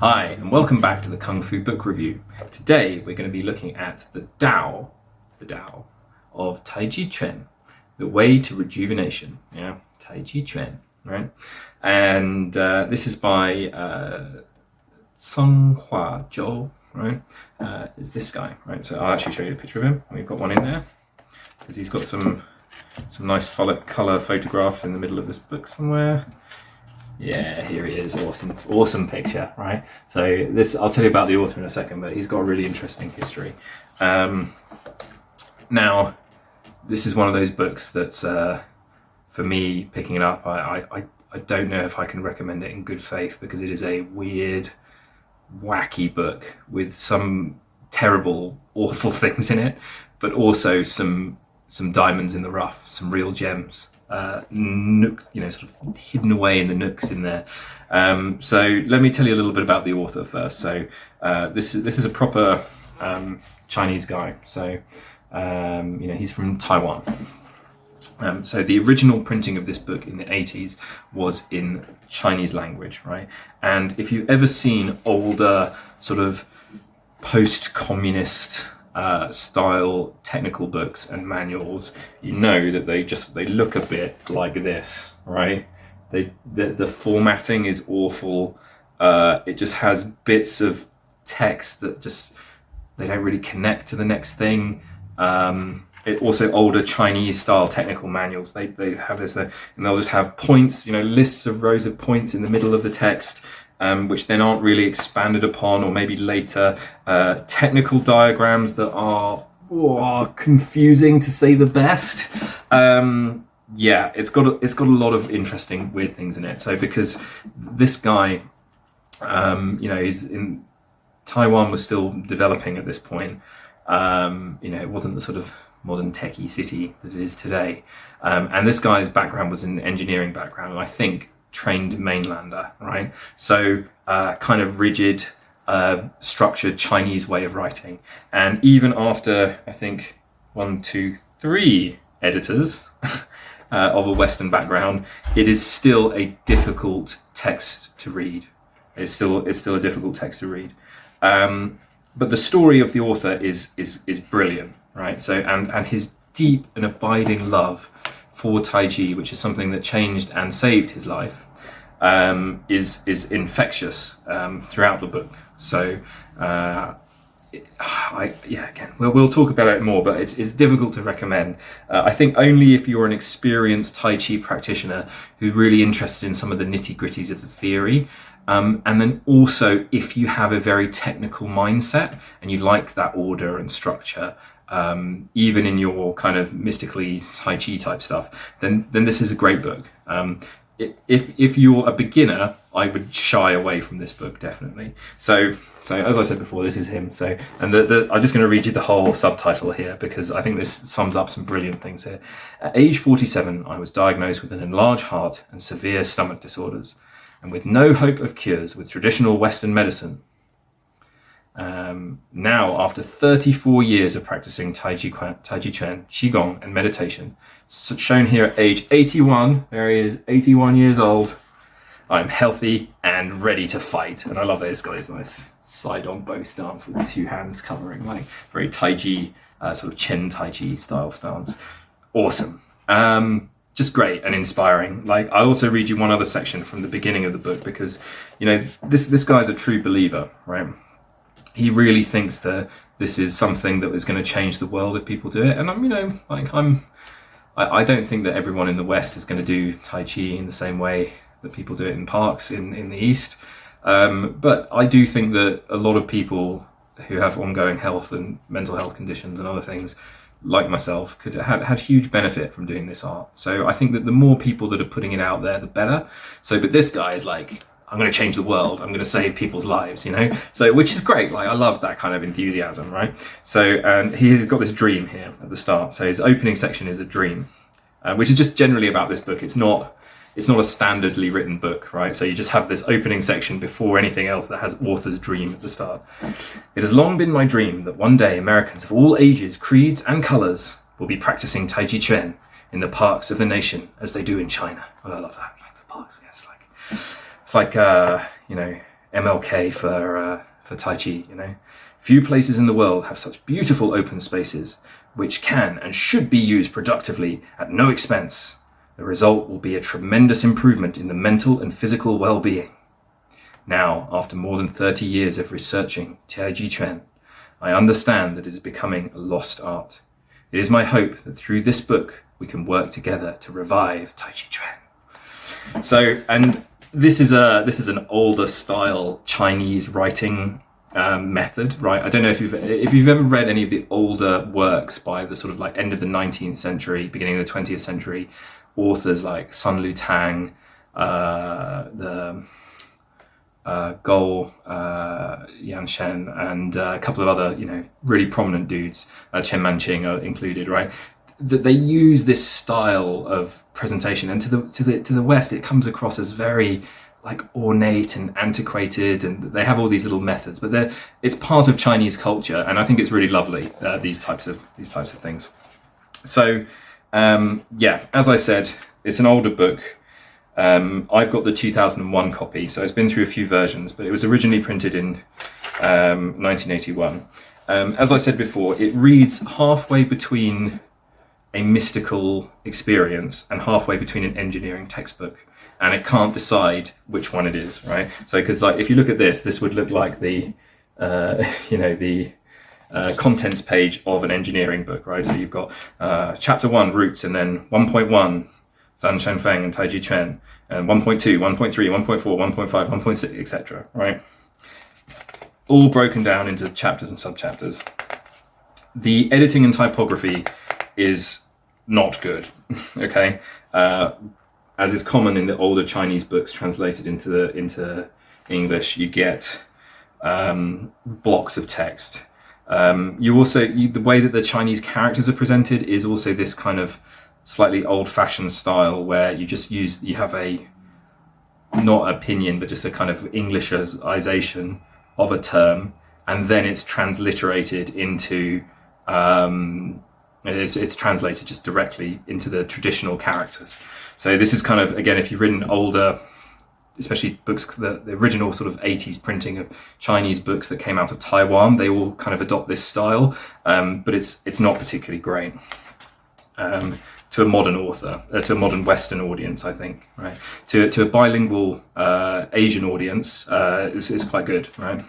Hi, and welcome back to the Kung Fu Book Review. Today we're going to be looking at the Dao of Taiji Quan, the way to rejuvenation. Yeah, Taiji Quan, right? And this is by Tsung Hwa Jou, right? Is this guy, right? So I'll actually show you a picture of him. We've got one in there because he's got some nice color photographs in the middle of this book somewhere. Yeah, here he is. Awesome picture, right? So this, I'll tell you about the author in a second, but he's got a really interesting history. Now, this is one of those books that's, for me, picking it up, I don't know if I can recommend it in good faith because it is a weird, wacky book with some terrible, awful things in it, but also some diamonds in the rough, some real gems. Sort of hidden away in the nooks in there. So let me tell you a little bit about the author first. So this is a proper Chinese guy. So he's from Taiwan. So the original printing of this book in the 80s was in Chinese language, right? And if you've ever seen older sort of post-communist style technical books and manuals, you know that they look a bit like this, right? The formatting is awful. It just has bits of text that just they don't really connect to the next thing. It also older Chinese style technical manuals. They have this, and they'll just have points, lists of rows of points in the middle of the text. Which then aren't really expanded upon, or maybe later technical diagrams that are confusing to say the best. It's got a lot of interesting weird things in it. So because this guy, he's in Taiwan was still developing at this point. It wasn't the sort of modern techie city that it is today. And this guy's background was an engineering background, and I think trained mainlander, right? So kind of rigid, structured Chinese way of writing. And even after, I think, 1, 2, 3 editors of a Western background, it is still a difficult text to read. It's still a difficult text to read. But the story of the author is brilliant, right? So and his deep and abiding love for Taiji, which is something that changed and saved his life, is infectious throughout the book. So, we'll talk about it more, but it's difficult to recommend. I think only if you're an experienced Tai Chi practitioner who's really interested in some of the nitty-gritties of the theory, and then also if you have a very technical mindset and you like that order and structure, even in your kind of mystically Tai Chi type stuff, then this is a great book. If you're a beginner, I would shy away from this book, definitely. So as I said before, this is him. So, and I'm just going to read you the whole subtitle here because I think this sums up some brilliant things here. At age 47, I was diagnosed with an enlarged heart and severe stomach disorders, and with no hope of cures with traditional Western medicine. Now, after 34 years of practicing Taiji Quan, Qigong, and meditation, shown here at age 81, there he is, 81 years old, I'm healthy and ready to fight. And I love that he's got his nice side-on bow stance with 2 hands covering, like very Taiji, sort of Chen Taiji style stance. Awesome. Just great and inspiring. Like, I'll also read you one other section from the beginning of the book because, this guy's a true believer, right? He really thinks that this is something that is going to change the world if people do it. And I don't think that everyone in the West is going to do Tai Chi in the same way that people do it in parks in the East. But I do think that a lot of people who have ongoing health and mental health conditions and other things, like myself, could have had huge benefit from doing this art. So I think that the more people that are putting it out there, the better. But this guy is like, I'm going to change the world. I'm going to save people's lives, So, which is great. Like, I love that kind of enthusiasm, right? So, and he's got this dream here at the start. So his opening section is a dream, which is just generally about this book. It's not a standardly written book, right? So you just have this opening section before anything else that has author's dream at the start. It has long been my dream that one day Americans of all ages, creeds, and colors will be practicing Taiji Quan in the parks of the nation as they do in China. Oh, I love that. I like the parks. Yes, it's like MLK for Tai Chi, you know. Few places in the world have such beautiful open spaces, which can and should be used productively at no expense. The result will be a tremendous improvement in the mental and physical well-being. Now, after more than 30 years of researching Taiji Quan, I understand that it is becoming a lost art. It is my hope that through this book, we can work together to revive Taiji Quan. So, and this is an older style Chinese writing method, right? I don't know if you've ever read any of the older works by the sort of like end of the 19th century, beginning of the 20th century authors like Sun Lutang, the Gou Yanshen, and a couple of other, you know, really prominent dudes, Chen Manqing are included, right? That they use this style of presentation, and to the West, it comes across as very like ornate and antiquated, and they have all these little methods, but it's part of Chinese culture, and I think it's really lovely, these types of things. So yeah, as I said, it's an older book. I've got the 2001 copy, so it's been through a few versions, but it was originally printed in 1981. As I said before, it reads halfway between a mystical experience and halfway between an engineering textbook, and it can't decide which one it is, right? So, because like if you look at this would look like the contents page of an engineering book, right? So you've got chapter 1, roots, and then 1.1, Zan Shenfeng and Taiji Quan, and 1.2, 1.3, 1.4, 1.5, 1.6, etc., right? All broken down into chapters and subchapters. The editing and typography is not good, okay? As is common in the older Chinese books translated into English, you get blocks of text. The way that the Chinese characters are presented is also this kind of slightly old-fashioned style where you have a, not opinion, but just a kind of Englishization of a term, and then it's transliterated into it's translated just directly into the traditional characters. So this is kind of, again, if you've written older, especially books, the original sort of 80s printing of Chinese books that came out of Taiwan, they all kind of adopt this style, but it's not particularly great to a modern author, to a modern Western audience, I think, right? To a bilingual Asian audience, it's quite good, right?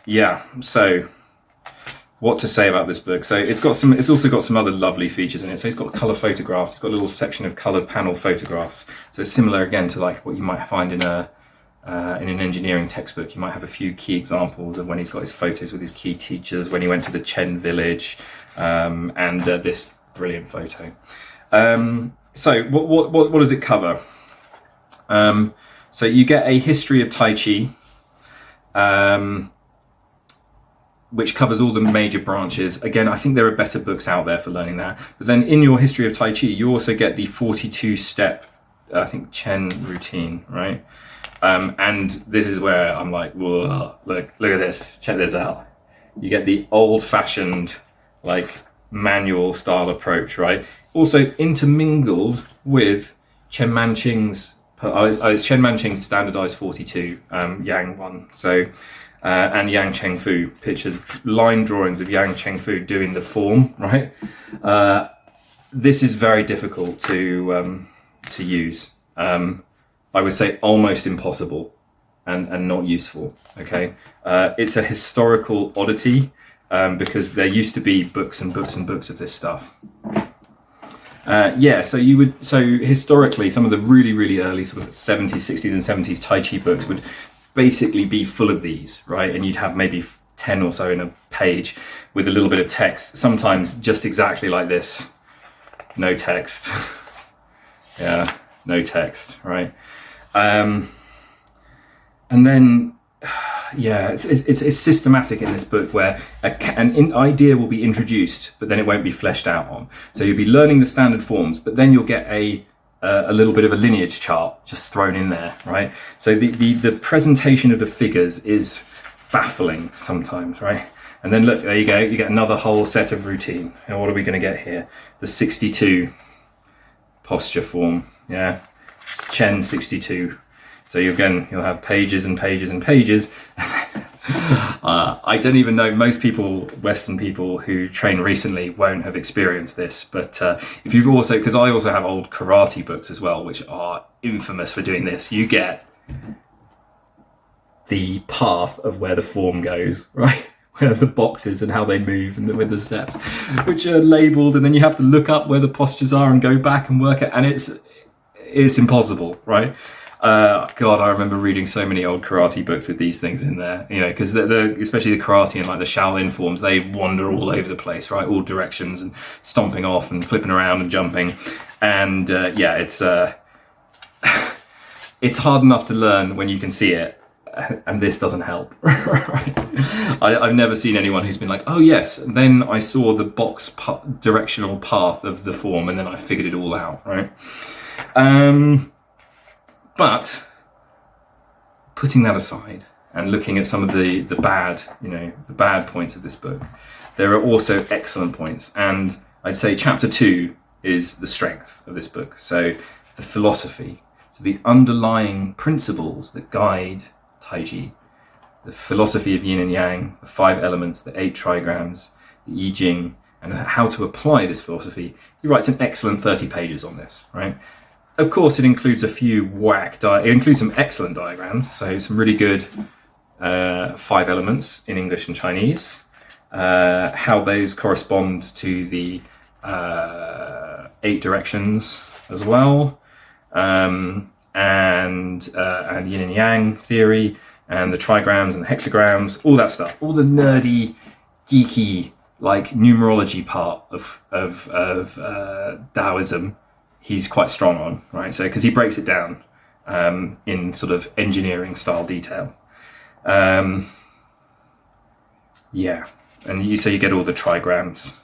Yeah, so what to say about this book? So it's also got some other lovely features in it. So it's got color photographs. It's got a little section of colored panel photographs. So it's similar again to like what you might find in an engineering textbook. You might have a few key examples of when he's got his photos with his key teachers, when he went to the Chen village, and this brilliant photo. So what does it cover? So you get a history of Tai Chi, which covers all the major branches. Again, I think there are better books out there for learning that. But then in your history of Tai Chi, you also get the 42-step, I think, Chen routine, right? And this is where I'm like, whoa, look at this, check this out. You get the old-fashioned, like, manual style approach, right? Also intermingled with Chen Manqing's, it's Chen Manqing's standardized 42, Yang one. So, and Yang Chengfu pictures, line drawings of Yang Chengfu doing the form, right? This is very difficult to use. I would say almost impossible and not useful, okay? It's a historical oddity because there used to be books and books and books of this stuff. So historically, some of the really, really early sort of 70s, 60s and 70s Tai Chi books would basically be full of these, right? And you'd have maybe 10 or so in a page with a little bit of text, sometimes just exactly like this. No text. Yeah, no text, right? And then, yeah, it's systematic in this book where an idea will be introduced, but then it won't be fleshed out on. So you'll be learning the standard forms, but then you'll get a little bit of a lineage chart just thrown in there, right? So the presentation of the figures is baffling sometimes, right? And then look, there you go, you get another whole set of routine. And what are we going to get here? The 62 posture form, yeah? It's Chen 62. So you'll have pages and pages and pages. I don't even know, most people, Western people who train recently won't have experienced this, but if you've also, because I also have old karate books as well, which are infamous for doing this, you get the path of where the form goes, right? Where the boxes and how they move and with the steps, which are labeled, and then you have to look up where the postures are and go back and work it, and it's impossible, right? God, I remember reading so many old karate books with these things in there, because especially the karate and like the Shaolin forms, they wander all over the place, right? All directions and stomping off and flipping around and jumping. And it's hard enough to learn when you can see it, and this doesn't help. Right? I've never seen anyone who's been like, oh yes, then I saw the box directional path of the form and then I figured it all out, right? But putting that aside and looking at some of the bad points of this book, there are also excellent points. And I'd say chapter 2 is the strength of this book. So the philosophy, so the underlying principles that guide Taiji, the philosophy of yin and yang, the 5 elements, the 8 trigrams, the I Ching, and how to apply this philosophy. He writes an excellent 30 pages on this, right? Of course, it includes a few it includes some excellent diagrams, so some really good 5 elements in English and Chinese, how those correspond to the 8 directions as well, and yin and yang theory, and the trigrams and the hexagrams, all that stuff, all the nerdy, geeky, like numerology part of Taoism. He's quite strong on, right? So because he breaks it down in sort of engineering style detail. And so you get all the trigrams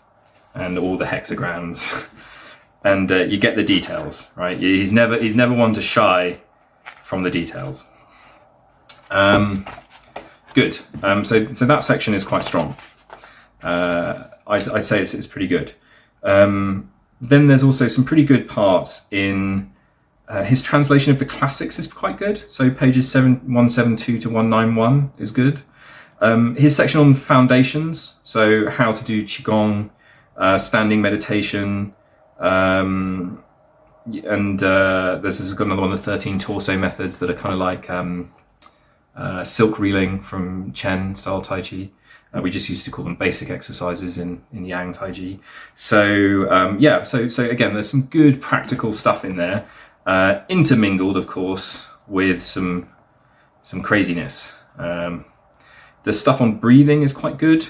and all the hexagrams, and you get the details, right? He's never one to shy from the details. Good. So that section is quite strong. I'd say it's pretty good. Then there's also some pretty good parts in his translation of the classics is quite good. So pages 172 to 191 is good. His section on foundations, so how to do Qigong, standing meditation, and there's got another one, the 13 torso methods that are kind of like silk reeling from Chen style Tai Chi. We just used to call them basic exercises in Yang Taiji. So so again, there's some good practical stuff in there, intermingled, of course, with some craziness. The stuff on breathing is quite good.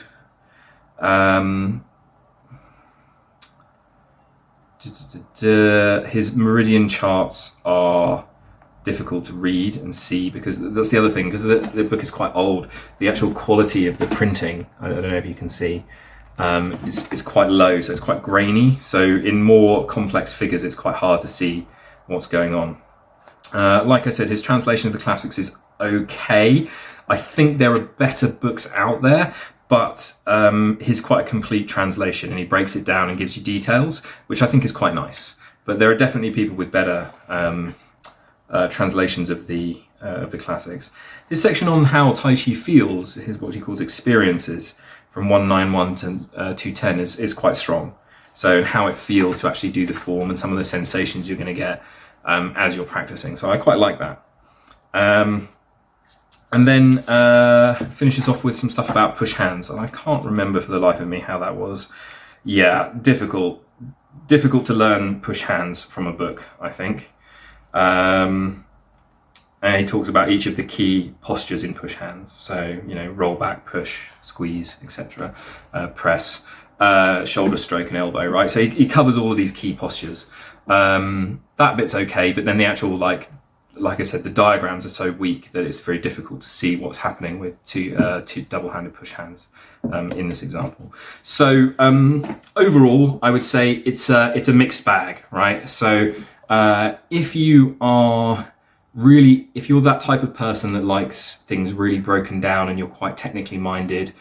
His meridian charts are difficult to read and see, because that's the other thing, because the book is quite old. The actual quality of the printing, I don't know if you can see, is quite low, so it's quite grainy. So in more complex figures, it's quite hard to see what's going on. Like I said, his translation of the classics is okay. I think there are better books out there, but he's quite a complete translation, and he breaks it down and gives you details, which I think is quite nice. But there are definitely people with better translations of the classics. His section on how Tai Chi feels, what he calls experiences, from 191 to 210 is quite strong. So how it feels to actually do the form and some of the sensations you're going to get as you're practicing. So I quite like that. And then finishes off with some stuff about push hands, and I can't remember for the life of me how that was. Yeah, difficult to learn push hands from a book, I think. And he talks about each of the key postures in push hands. So, roll back, push, squeeze, etc. Press, shoulder stroke and elbow, right? So he covers all of these key postures. That bit's okay, but then the actual, like I said, the diagrams are so weak that it's very difficult to see what's happening with two double-handed push hands in this example. So overall, I would say it's a mixed bag, right? So if you're that type of person that likes things really broken down and you're quite technically minded,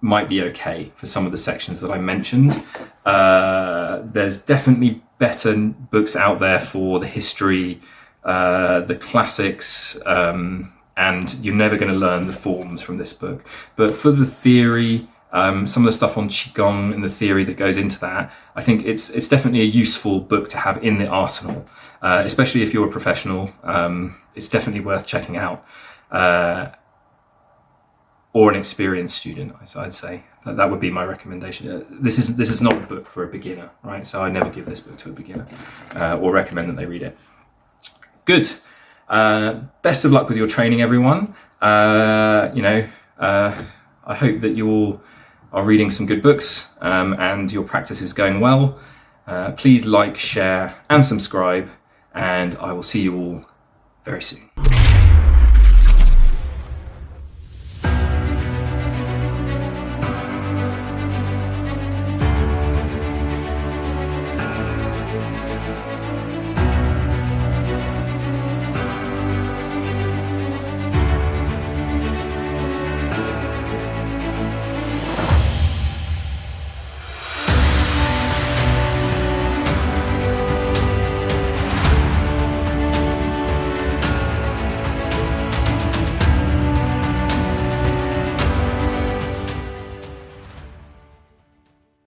might be okay for some of the sections that I mentioned. There's definitely better books out there for the history, the classics, and you're never going to learn the forms from this book. But for the theory, some of the stuff on Qigong and the theory that goes into that, I think it's definitely a useful book to have in the arsenal, especially if you're a professional. It's definitely worth checking out, or an experienced student. I'd say that would be my recommendation. This is not a book for a beginner, right? So I never give this book to a beginner, or recommend that they read it. Good. Best of luck with your training, everyone. I hope that you all are reading some good books, and your practice is going well. Please like, share, and subscribe, and I will see you all very soon.